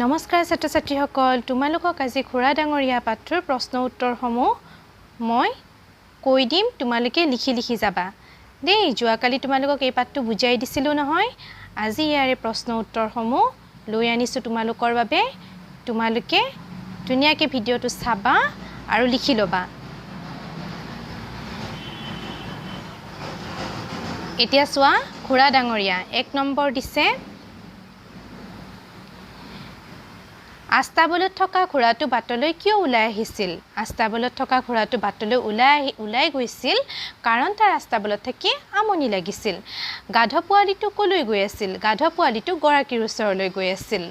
নমস্কাৰ ছাত্ৰ ছাত্ৰীসকল তোমালোকক আজি খুৰা ডাঙৰীয়া পাঠৰ প্ৰশ্ন উত্তৰসমূহ মই কৈ দিম তোমালোকে লিখি যাবা দেই যোৱাকালি তোমালোকক এই পাঠটো বুজাই দিছিলো নহয় আজি ইয়াৰে প্ৰশ্ন উত্তৰসমূহ লৈ আনিছো তোমালোকৰ বাবে তোমালোকে ধুনীয়াকৈ ভিডিঅটো চাবা আৰু লিখি লবা এতিয়া চোৱা খুৰা ডাঙৰীয়া 1 নম্বৰ দিছে আস্তাবলত থকা ঘোঁৰাটো বাটলৈ কিয় ওলাই আহিছিল আস্তাবলত থকা ঘোঁৰাটো বাটলৈ ওলাই গৈছিল কাৰণ তাৰ আস্তাবলত থাকি আমনি লাগিছিল গাধ পোৱালিটো কলৈ গৈ আছিল গাধ পোৱালিটো গৰাকীৰ ওচৰলৈ গৈ আছিল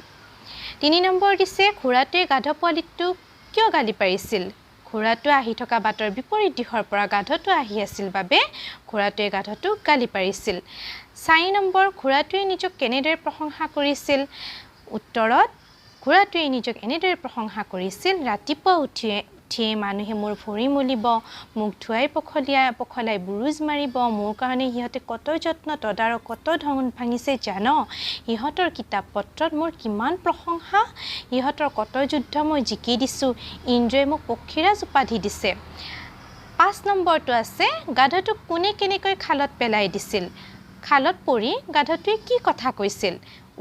3 নম্বৰ দিছে ঘোঁৰাটোৱে গাধ পোৱালিটো কিয় গালি পাৰিছিল ঘোঁৰাটো আহি থকা বাটৰ বিপৰীত দিশৰ পৰা গাধটো আহি আছিল বাবে ঘোঁৰাটোৱে গাধটো গালি পাৰিছিল 4 নম্বৰ ঘোঁৰাটোৱে নিজক কেনেদৰে প্ৰশংসা কৰিছিল উত্তৰত ঘোঁৰাটোৱে নিজক এনেদৰে প্ৰশংসা কৰিছিল ৰাতিপুৱা উঠিয়ে মানুহে মোৰ ভৰি মলিব মুখ ধুৱাই পখলাই বুৰুজ মাৰিব মোৰ কাৰণে সিহঁতে কত যত্ন তদাৰক কত ধন ভাঙিছে জানো ইহঁতৰ কিতাপ পত্ৰত মোৰ কিমান প্ৰশংসা ইহঁতৰ কত যুদ্ধ মই জিকি দিছো ইন্দ্ৰই মোক পক্ষীৰাজ উপাধি দিছে 5 নম্বৰটো আছে গাধটোক কোনে কেনেকৈ খালত পেলাই দিছিল খালত পৰি গাধটোৱে কি কথা কৈছিল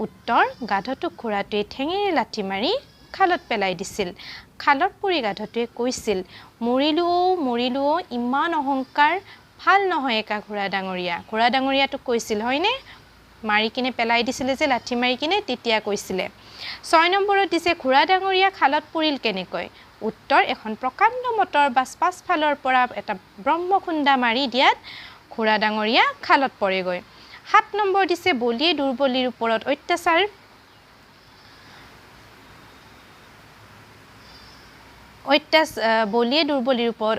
উত্তৰ গাধটোক ঘোঁৰাটোৱে ঠেঙেৰে লাঠি মাৰি খালত পেলাই দিছিল খালত পৰি গাধটোৱে কৈছিল মৰিলো ইমান অহংকাৰ ভাল নহয় একা ঘোঁৰা ডাঙৰীয়াটো কৈছিল হয়নে মাৰি কিনে পেলাই দিছিলে যে লাঠি মাৰি কিনে তেতিয়া কৈছিলে 6 নম্বৰত দিছে ঘোঁৰা ডাঙৰীয়া খালত পৰিল কেনেকৈ উত্তৰ এখন প্ৰকাণ্ড মটৰ বাছ পাছফালৰ পৰা এটা ব্ৰহ্মখুন্দা মাৰি দিয়াত ঘোঁৰা ডাঙৰীয়া খালত পৰেগৈ 7 নম্বৰ দিছে বলিয়ে দুৰ্বলীৰ ওপৰত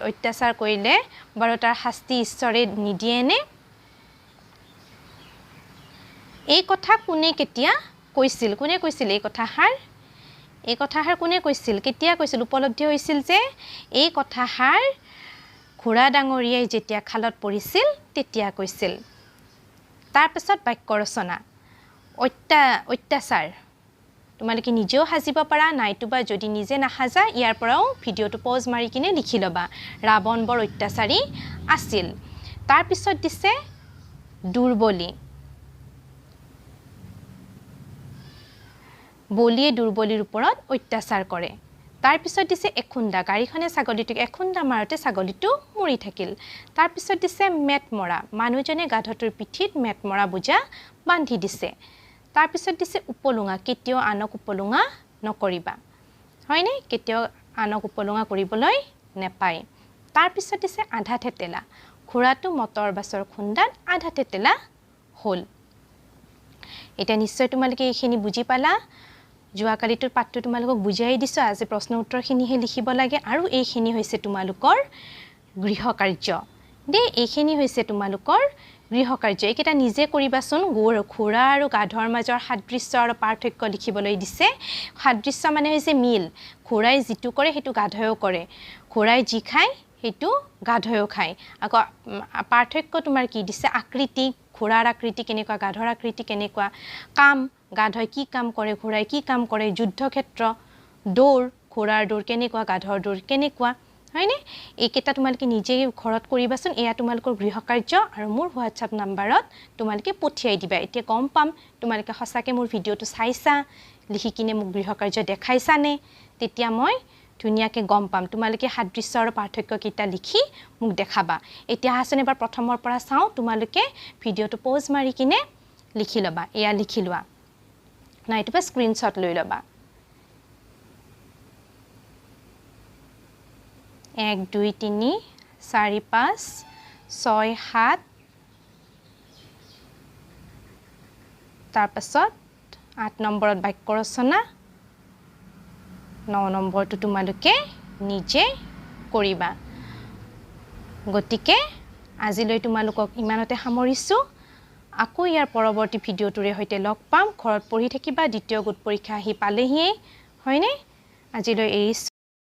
অত্যাচাৰ কৰিলে বাৰু তাৰ শাস্তি ঈশ্বৰে নিদিয়েনে এই কথা কোনে কেতিয়া কৈছিল এই কথাষাৰ কোনে কৈছিল কেতিয়া কৈছিল উপলব্ধি হৈছিল যে এই কথাষাৰ ঘোঁৰা ডাঙৰীয়াই যেতিয়া খালত পৰিছিল তেতিয়া কৈছিল তাৰ পিছত বাক্য ৰচনা অত্যাচাৰ তোমালোকে নিজেও সাজিব পাৰা নাইতোবা যদি নিজে নাসাজা ইয়াৰ পৰাও ভিডিঅটো পজ মাৰি কিনে লিখি লবা ৰাৱণ বৰ অত্যাচাৰী আছিল তাৰ পিছত দিছে বলিয়ে দুৰ্বলীৰ ওপৰত অত্যাচাৰ কৰে তাৰ পিছত দিছে এখুন্দা গাড়ীখনে ছাগলীটোক এখুন্দা মাৰতে ছাগলীটো মৰি থাকিল তাৰ পিছত দিছে মেটমৰা মানুহজনে গাধটোৰ পিঠিত মেটমৰা বুজা বান্ধি দিছে তাৰ পিছত দিছে উপলুঙা কেতিয়াও আনক উপলুঙা নকৰিবা হয়নে কেতিয়াও আনক উপলুঙা কৰিবলৈ নেপায় তাৰ পিছত দিছে আধা থেতেলা ঘোঁৰাটো মটৰ বাছৰ খুন্দাত আধা থেতেলা হ'ল এটা নিশ্চয় তোমালোকে এইখিনি বুজি পালা যোৱাকালিটোৰ পাঠটো তোমালোকক বুজাই দিছো আজি প্ৰশ্ন উত্তৰখিনিহে লিখিব লাগে আৰু এইখিনি হৈছে তোমালোকৰ গৃহকাৰ্য এইখিনি হৈছে তোমালোকৰ গৃহকাৰ্য এইকেইটা নিজে কৰিবাচোন ঘোঁৰা আৰু গাধৰ মাজৰ সাদৃশ্য আৰু পাৰ্থক্য লিখিবলৈ দিছে সাদৃশ্য মানে হৈছে মিল ঘোঁৰাই যিটো কৰে সেইটো গাধয়েও কৰে ঘোঁৰাই যি খায় সেইটো গাধয়েও খায় আকৌ পাৰ্থক্য তোমাৰ কি দিছে আকৃতি ঘোঁৰাৰ আকৃতি কেনেকুৱা গাধৰ আকৃতি কেনেকুৱা কাম গাধই কি কাম কৰে ঘোঁৰাই কি কাম কৰে যুদ্ধক্ষেত্ৰ দৌৰ ঘোঁৰাৰ দৌৰ কেনেকুৱা গাধৰ দৌৰ কেনেকুৱা হয়নে এইকেইটা তোমালোকে নিজে ঘৰত কৰিবাচোন এয়া তোমালোকৰ গৃহকাৰ্য আৰু মোৰ হোৱাটছআপ নাম্বাৰত তোমালোকে পঠিয়াই দিবা এতিয়া গম পাম তোমালোকে সঁচাকৈ মোৰ ভিডিঅটো চাইছা লিখি কিনে মোক গৃহকাৰ্য দেখাইছানে তেতিয়া মই ধুনীয়াকৈ গম পাম তোমালোকে সাদৃশ্য আৰু পাৰ্থক্য কেইটা লিখি মোক দেখাবা এতিয়া আহাচোন এবাৰ প্ৰথমৰ পৰা চাওঁ তোমালোকে ভিডিঅটো পজ মাৰি কিনে লিখি ল'বা এয়া লিখি লোৱা নাইতোবা স্ক্ৰীনশ্বট লৈ ল'বা 1 2 3 4 5 6 7 তাৰ পাছত 8 নম্বৰত বাক্য ৰচনা 9 নম্বৰটো তোমালোকে নিজে কৰিবা গতিকে আজিলৈ তোমালোকক ইমানতে সামৰিছো আকৌ ইয়াৰ পৰৱৰ্তী ভিডিঅটোৰে সৈতে লগ পাম ঘৰত পঢ়ি থাকিবা দ্বিতীয় গোট পৰীক্ষা আহি পালেহিয়ে হয়নে আজিলৈ এৰিছো